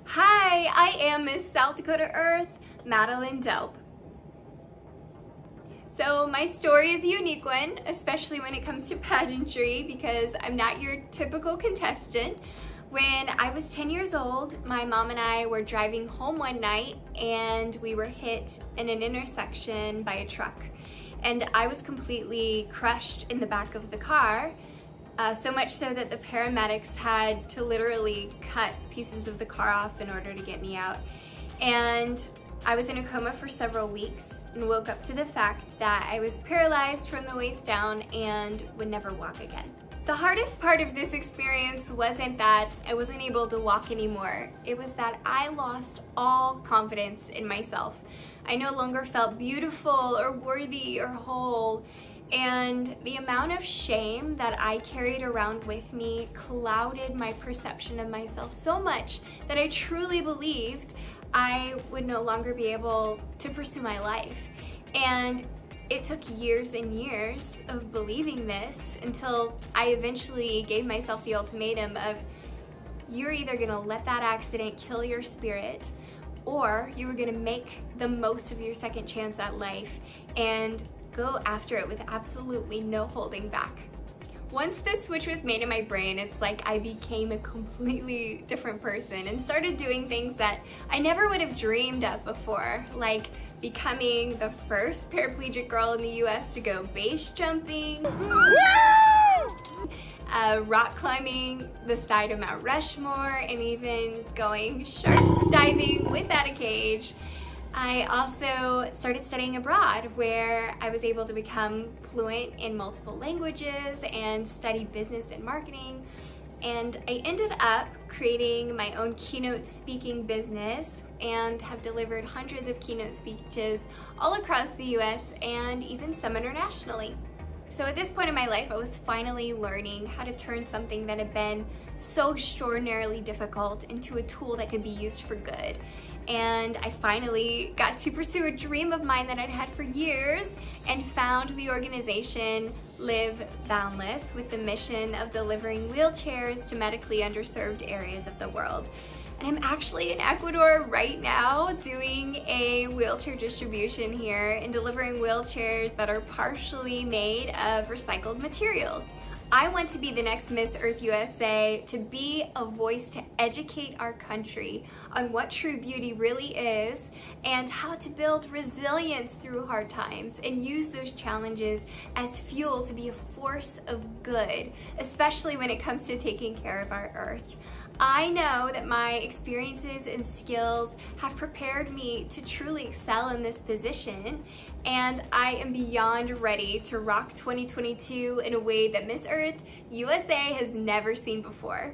Hi, I am Miss South Dakota Earth, Madeline Delp. So my story is a unique one, especially when it comes to pageantry, because I'm not your typical contestant. When I was 10 years old, my mom and I were driving home one night and we were hit in an intersection by a truck. And I was completely crushed in the back of the car, so much so that the paramedics had to literally cut pieces of the car off in order to get me out. And I was in a coma for several weeks and woke up to the fact that I was paralyzed from the waist down and would never walk again. The hardest part of this experience wasn't that I wasn't able to walk anymore. It was that I lost all confidence in myself. I no longer felt beautiful or worthy or whole. And the amount of shame that I carried around with me clouded my perception of myself so much that I truly believed I would no longer be able to pursue my life. And it took years and years of believing this until I eventually gave myself the ultimatum of, you're either gonna let that accident kill your spirit, or you were gonna make the most of your second chance at life and go after it with absolutely no holding back. Once this switch was made in my brain, it's like I became a completely different person and started doing things that I never would have dreamed of before, like becoming the first paraplegic girl in the US to go base jumping, rock climbing the side of Mount Rushmore, and even going shark diving without a cage. I also started studying abroad, where I was able to become fluent in multiple languages and study business and marketing. And I ended up creating my own keynote speaking business and have delivered hundreds of keynote speeches all across the US and even some internationally. So at this point in my life, I was finally learning how to turn something that had been so extraordinarily difficult into a tool that could be used for good. And I finally got to pursue a dream of mine that I'd had for years and found the organization Live Boundless, with the mission of delivering wheelchairs to medically underserved areas of the world. And I'm actually in Ecuador right now doing a wheelchair distribution here and delivering wheelchairs that are partially made of recycled materials. I want to be the next Miss Earth USA, to be a voice to educate our country on what true beauty really is and how to build resilience through hard times and use those challenges as fuel to be a force of good, especially when it comes to taking care of our earth. I know that my experiences and skills have prepared me to truly excel in this position, and I am beyond ready to rock 2022 in a way that Miss Earth USA has never seen before.